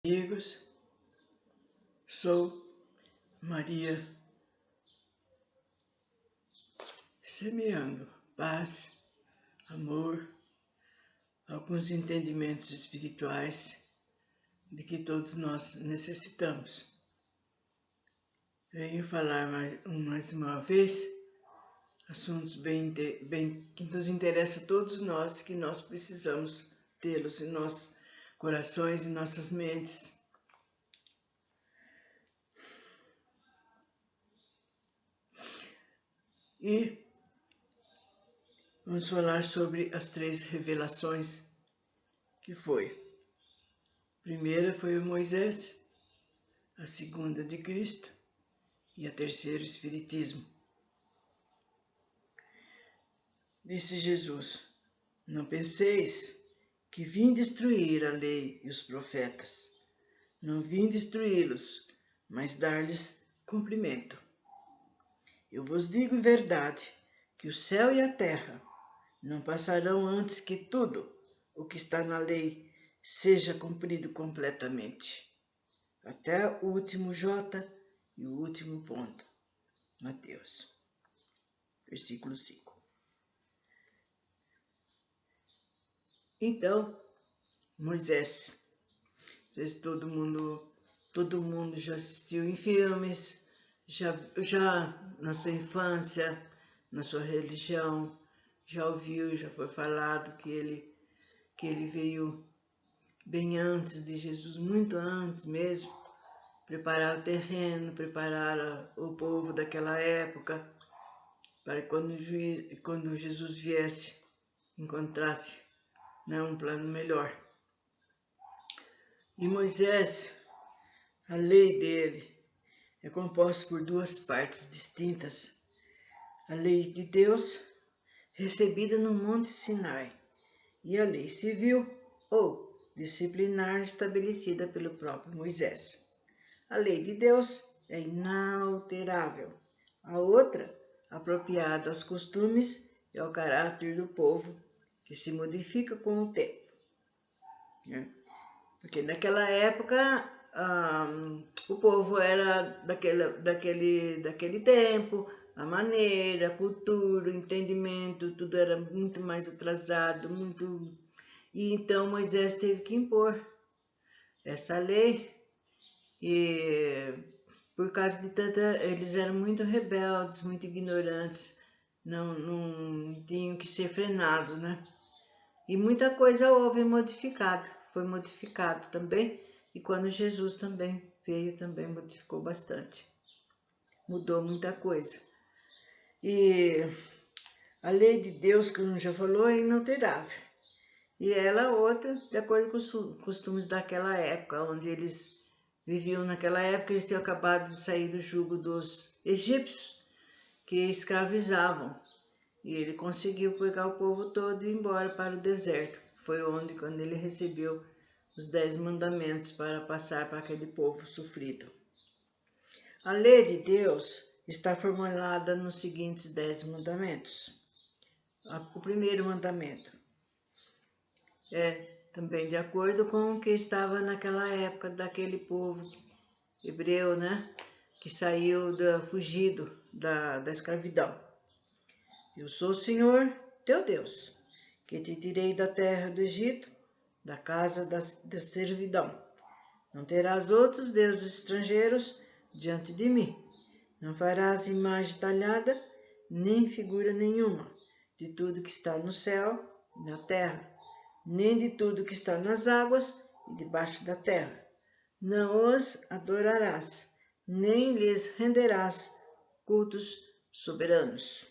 Amigos, sou Maria, semeando paz, amor, alguns entendimentos espirituais de que todos nós necessitamos. Venho falar mais uma vez assuntos bem que nos interessam a todos nós, que nós precisamos tê-los em nossos corações e nossas mentes. E vamos falar sobre as 3 revelações que foi. A primeira foi o Moisés, a segunda de Cristo e a terceira o Espiritismo. Disse Jesus: não penseis que vim destruir a lei e os profetas. Não vim destruí-los, mas dar-lhes cumprimento. Eu vos digo em verdade que o céu e a terra não passarão antes que tudo o que está na lei seja cumprido completamente. Até o último J e o último ponto. Mateus. Versículo 5. Então, Moisés. Todo mundo já assistiu em filmes, já na sua infância, na sua religião, já ouviu, já foi falado que ele veio bem antes de Jesus, muito antes mesmo, preparar o terreno, preparar o povo daquela época, para que quando Jesus viesse, encontrasse, né, um plano melhor. E Moisés, a lei dele é composta por 2 partes distintas. A lei de Deus, recebida no Monte Sinai, e a lei civil ou disciplinar estabelecida pelo próprio Moisés. A lei de Deus é inalterável. A outra, apropriada aos costumes e ao caráter do povo, que se modifica com o tempo. Porque naquela época o povo era daquele tempo, a maneira, a cultura, o entendimento, tudo era muito mais atrasado, E então Moisés teve que impor essa lei, e por causa de eles eram muito rebeldes, muito ignorantes, não tinham que ser frenados, né? E muita coisa foi modificado também, e quando Jesus também veio, também modificou bastante. Mudou muita coisa. E a lei de Deus, como já falou, é inalterável. E ela outra, de acordo com os costumes daquela época, onde eles viviam naquela época, eles tinham acabado de sair do jugo dos egípcios, que escravizavam. E ele conseguiu pegar o povo todo e ir embora para o deserto. Foi quando ele recebeu os 10 mandamentos para passar para aquele povo sofrido. A lei de Deus está formulada nos seguintes 10 mandamentos. O primeiro mandamento é também de acordo com o que estava naquela época daquele povo hebreu, né? Que saiu fugido da escravidão. Eu sou o Senhor, teu Deus, que te tirei da terra do Egito, da casa da servidão. Não terás outros deuses estrangeiros diante de mim. Não farás imagem talhada, nem figura nenhuma, de tudo que está no céu e na terra, nem de tudo que está nas águas e debaixo da terra. Não os adorarás, nem lhes renderás cultos soberanos.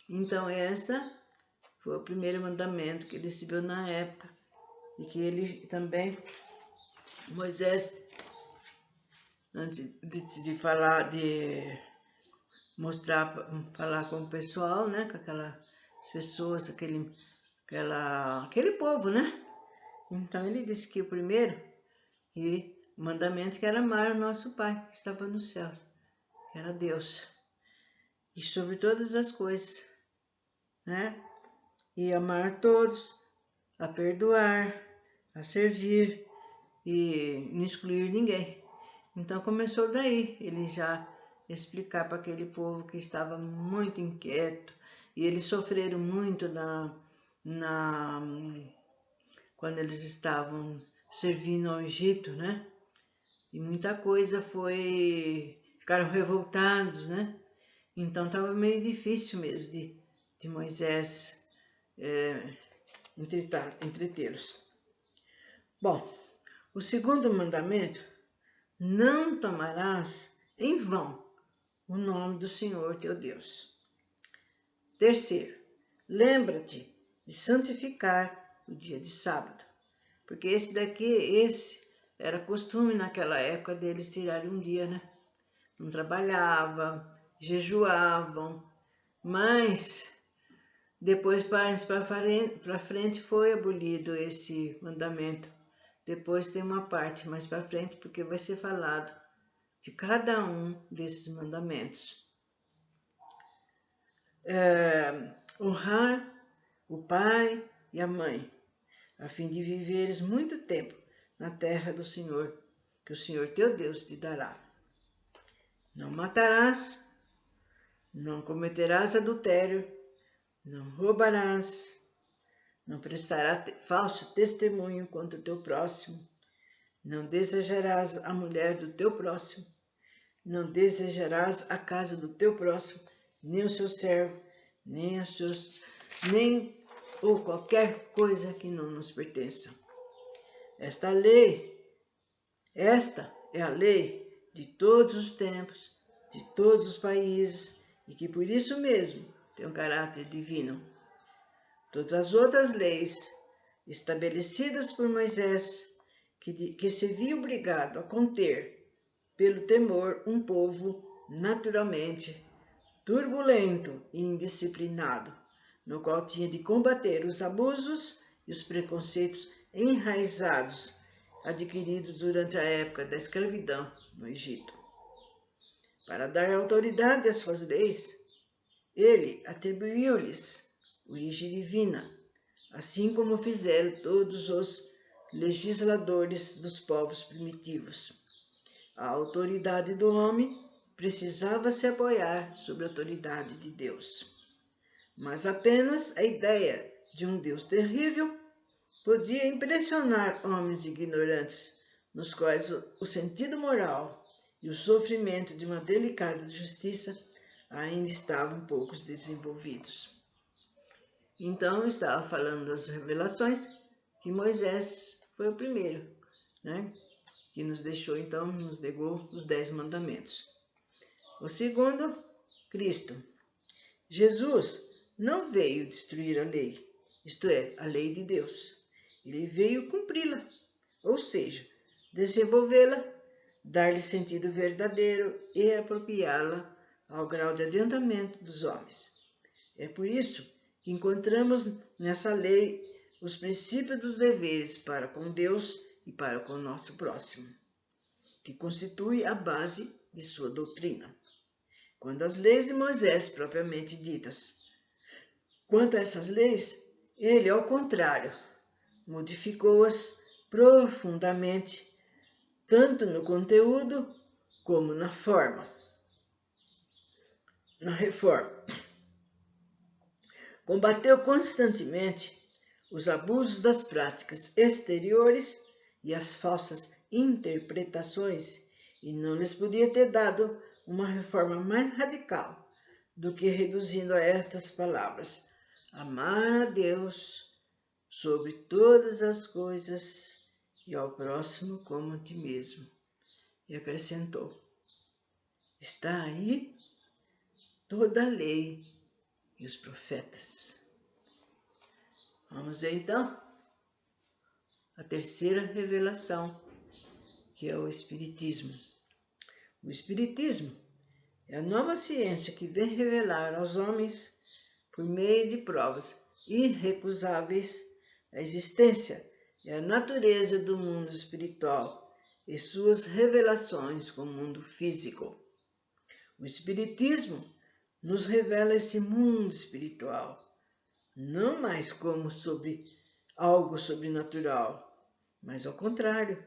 Então, esta foi o primeiro mandamento que ele recebeu na época, e que ele também, Moisés, antes de falar, falar com o pessoal, né, com aquelas pessoas, aquele povo, né? Então, ele disse que o primeiro mandamento que era amar o nosso Pai, que estava nos céus, que era Deus, e sobre todas as coisas, né? E amar todos, a perdoar, a servir, e não excluir ninguém. Então começou daí, ele já explicar para aquele povo que estava muito inquieto, e eles sofreram muito quando eles estavam servindo ao Egito, né? E muita coisa ficaram revoltados, né? Então estava meio difícil mesmo de Moisés entretê-los. Bom, o segundo mandamento: não tomarás em vão o nome do Senhor teu Deus. Terceiro, lembra-te de santificar o dia de sábado, porque esse era costume naquela época deles tirarem um dia, né? Não trabalhavam, jejuavam, mas depois para frente foi abolido esse mandamento. Depois tem uma parte mais para frente, porque vai ser falado de cada um desses mandamentos. Honrar o pai e a mãe, a fim de viveres muito tempo na terra do Senhor, que o Senhor teu Deus te dará. Não matarás, não cometerás adultério, não roubarás, não prestarás falso testemunho contra o teu próximo, não desejarás a mulher do teu próximo, não desejarás a casa do teu próximo, nem o seu servo, nem ou qualquer coisa que não nos pertença. Esta é a lei de todos os tempos, de todos os países, e que por isso mesmo tem um caráter divino. Todas as outras leis estabelecidas por Moisés, que se viu obrigado a conter pelo temor um povo naturalmente turbulento e indisciplinado, no qual tinha de combater os abusos e os preconceitos enraizados adquiridos durante a época da escravidão no Egito. Para dar autoridade às suas leis, ele atribuiu-lhes origem divina, assim como fizeram todos os legisladores dos povos primitivos. A autoridade do homem precisava se apoiar sobre a autoridade de Deus. Mas apenas a ideia de um Deus terrível podia impressionar homens ignorantes, nos quais o sentido moral e o sofrimento de uma delicada justiça ainda estavam pouco desenvolvidos. Então, estava falando das revelações, que Moisés foi o primeiro, né? Que nos negou os 10 mandamentos. O segundo, Cristo. Jesus não veio destruir a lei, isto é, a lei de Deus. Ele veio cumpri-la, ou seja, desenvolvê-la, dar-lhe sentido verdadeiro e apropriá-la ao grau de adiantamento dos homens. É por isso que encontramos nessa lei os princípios dos deveres para com Deus e para com o nosso próximo, que constitui a base de sua doutrina. Quando as leis de Moisés propriamente ditas, quanto a essas leis, ele, ao contrário, modificou-as profundamente, tanto no conteúdo como na forma, na reforma. Combateu constantemente os abusos das práticas exteriores e as falsas interpretações, e não lhes podia ter dado uma reforma mais radical do que reduzindo a estas palavras: amar a Deus sobre todas as coisas e ao próximo como a ti mesmo. E acrescentou: está aí toda a lei e os profetas. Vamos ver então a terceira revelação, que é o Espiritismo. O Espiritismo é a nova ciência que vem revelar aos homens, por meio de provas irrecusáveis, a existência e a natureza do mundo espiritual e suas revelações com o mundo físico. O Espiritismo nos revela esse mundo espiritual, não mais como sobre algo sobrenatural, mas ao contrário,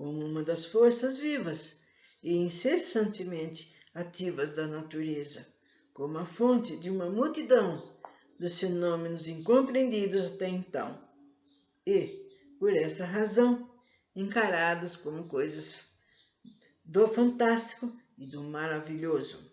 como uma das forças vivas e incessantemente ativas da natureza, como a fonte de uma multidão dos fenômenos incompreendidos até então, e, por essa razão, encarados como coisas do fantástico e do maravilhoso.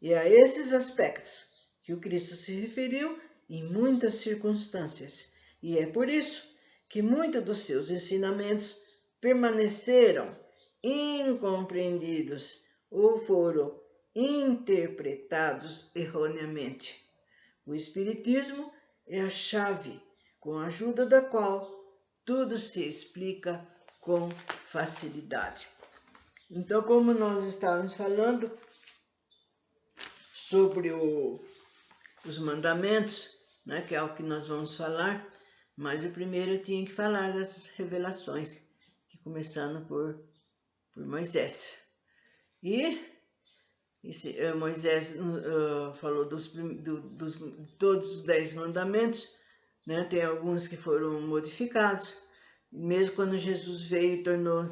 E a esses aspectos que o Cristo se referiu em muitas circunstâncias, e é por isso que muitos dos seus ensinamentos permaneceram incompreendidos ou foram interpretados erroneamente. O Espiritismo é a chave com a ajuda da qual tudo se explica com facilidade. Então, como nós estávamos falando sobre os mandamentos, né, que é o que nós vamos falar, mas o primeiro eu tinha que falar das revelações, começando por Moisés. E Moisés falou de todos os 10 mandamentos, né? Tem alguns que foram modificados, mesmo quando Jesus veio e tornou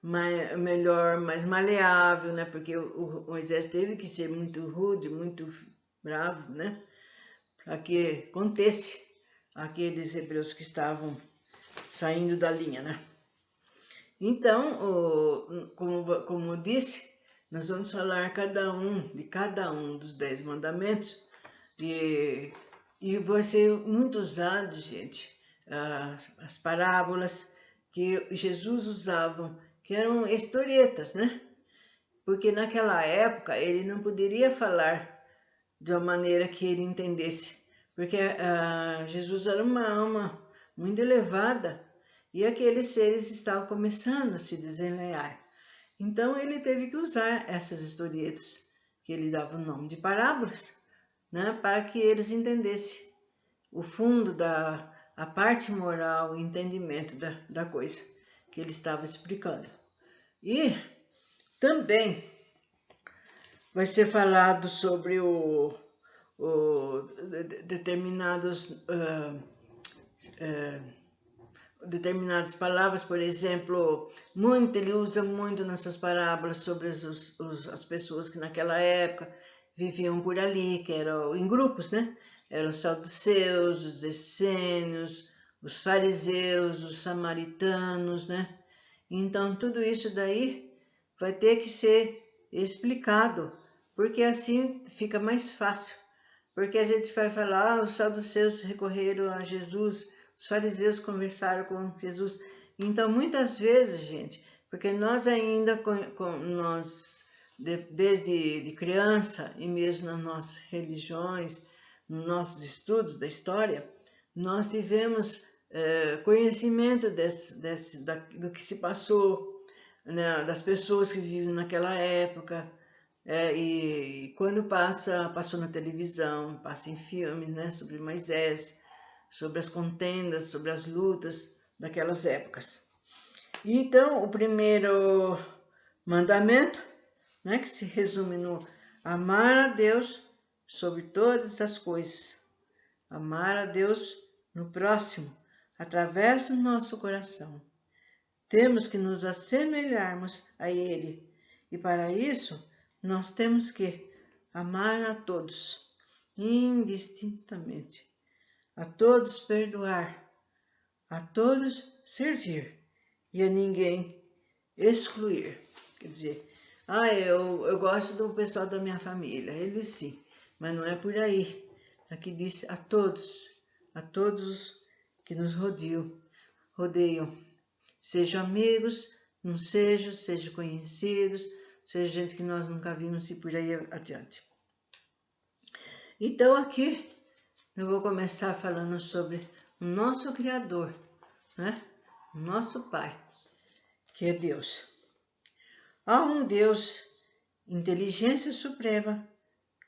melhor, mais maleável, né? Porque o Moisés teve que ser muito rude, muito bravo, né? Para que contesse aqueles hebreus que estavam saindo da linha, né? Então, como eu disse, nós vamos falar de cada um dos 10 mandamentos e vai ser muito usado, gente, as parábolas que Jesus usava, que eram historietas, né? Porque naquela época ele não poderia falar de uma maneira que ele entendesse, porque Jesus era uma alma muito elevada e aqueles seres estavam começando a se desenlear. Então ele teve que usar essas historietas, que ele dava o nome de parábolas, né, para que eles entendessem o fundo a parte moral, o entendimento da coisa que ele estava explicando. E também vai ser falado sobre determinadas palavras, por exemplo, ele usa muito nessas parábolas sobre as pessoas que naquela época viviam por ali, que eram em grupos, né? Eram os saduceus, os essênios, os fariseus, os samaritanos, né? Então, tudo isso daí vai ter que ser explicado, porque assim fica mais fácil. Porque a gente vai falar, os saduceus recorreram a Jesus, os fariseus conversaram com Jesus. Então, muitas vezes, gente, porque nós ainda, desde criança, e mesmo nas nossas religiões, nos nossos estudos da história, nós tivemos conhecimento do que se passou, né, das pessoas que vivem naquela época, e quando passou na televisão, passa em filmes, né, sobre Moisés, sobre as contendas, sobre as lutas daquelas épocas. E então, o primeiro mandamento, né, que se resume no amar a Deus sobre todas as coisas, amar a Deus no próximo, através do nosso coração. Temos que nos assemelharmos a Ele, e para isso nós temos que amar a todos, indistintamente, a todos perdoar, a todos servir e a ninguém excluir. Quer dizer, eu gosto do pessoal da minha família, eles sim, mas não é por aí. Aqui diz a todos que nos rodeiam, sejam amigos, não sejam conhecidos, seja gente que nós nunca vimos e por aí adiante. Então aqui eu vou começar falando sobre o nosso Criador, né? O nosso Pai, que é Deus. Há um Deus, inteligência suprema,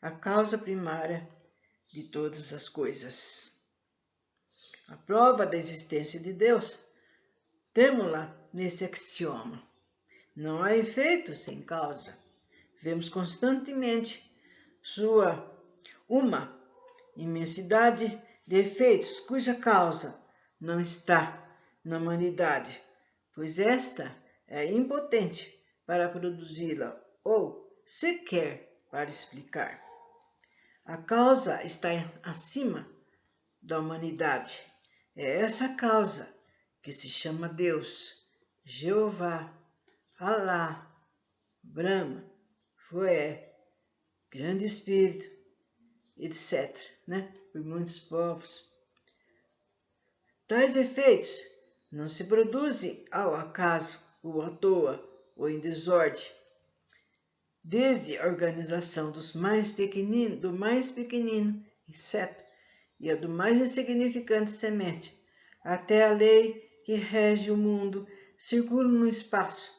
a causa primária de todas as coisas. A prova da existência de Deus temos-la nesse axioma. Não há efeito sem causa. Vemos constantemente uma imensidade de efeitos cuja causa não está na humanidade, pois esta é impotente para produzi-la ou sequer para explicar. A causa está acima da humanidade. É essa causa que se chama Deus, Jeová, Alá, Brahma, Foé, Grande Espírito, etc., por muitos povos. Tais efeitos não se produzem ao acaso ou à toa ou em desordem. Desde a organização do mais pequenino inseto e a do mais insignificante semente, até a lei que rege o mundo circula no espaço.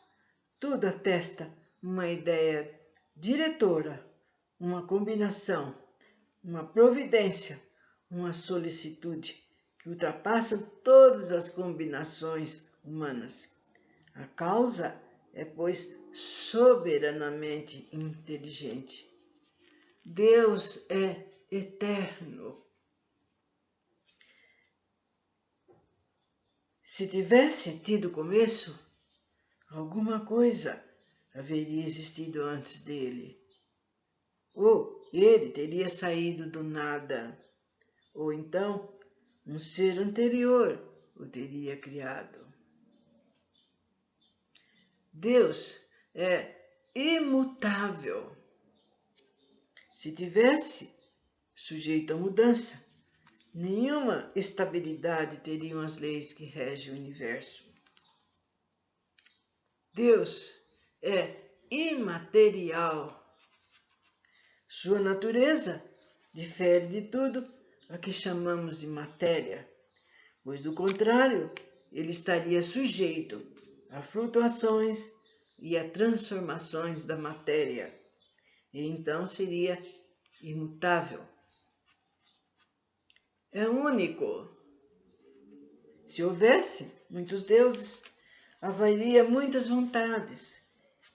Tudo atesta uma ideia diretora, uma combinação, uma providência, uma solicitude que ultrapassa todas as combinações humanas. A causa é, pois, soberanamente inteligente. Deus é eterno. Se tivesse tido começo, alguma coisa haveria existido antes dele. Ou ele teria saído do nada, ou então um ser anterior o teria criado. Deus é imutável. Se tivesse sujeito a mudança, nenhuma estabilidade teriam as leis que regem o universo. Deus é imaterial. Sua natureza difere de tudo a que chamamos de matéria, pois, do contrário, ele estaria sujeito a flutuações e a transformações da matéria, e então seria imutável. É único. Se houvesse muitos deuses, haveria muitas vontades,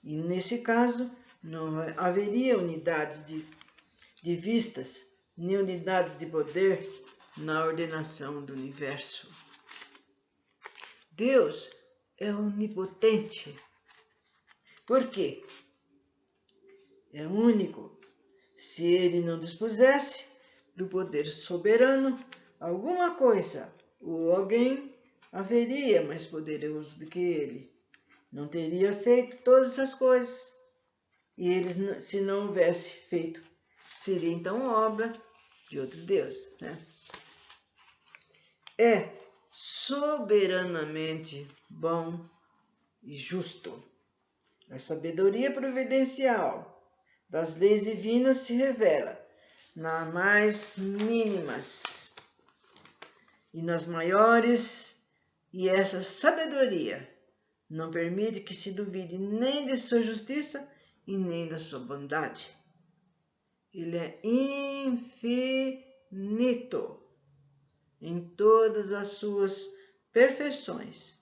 e nesse caso não haveria unidades de vistas, nem unidades de poder na ordenação do universo. Deus é onipotente. Por quê? É único. Se ele não dispusesse do poder soberano, alguma coisa ou alguém haveria mais poderoso do que ele. Não teria feito todas essas coisas. E ele, se não houvesse feito, seria então obra de outro Deus. É soberanamente bom e justo. A sabedoria providencial das leis divinas se revela nas mais mínimas e nas maiores, e essa sabedoria não permite que se duvide nem de sua justiça e nem da sua bondade. Ele é infinito em todas as suas perfeições.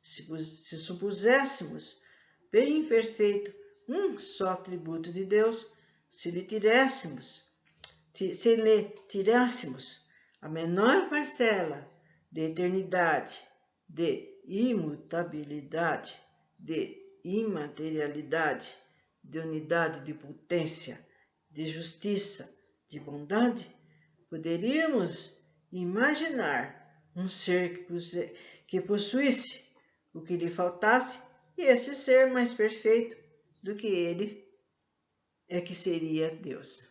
Se supuséssemos bem perfeito um só atributo de Deus, se lhe tirássemos a menor parcela de eternidade, de imutabilidade, de imaterialidade, de unidade de potência, de justiça, de bondade, poderíamos imaginar um ser que possuísse o que lhe faltasse, e esse ser mais perfeito do que ele é que seria Deus.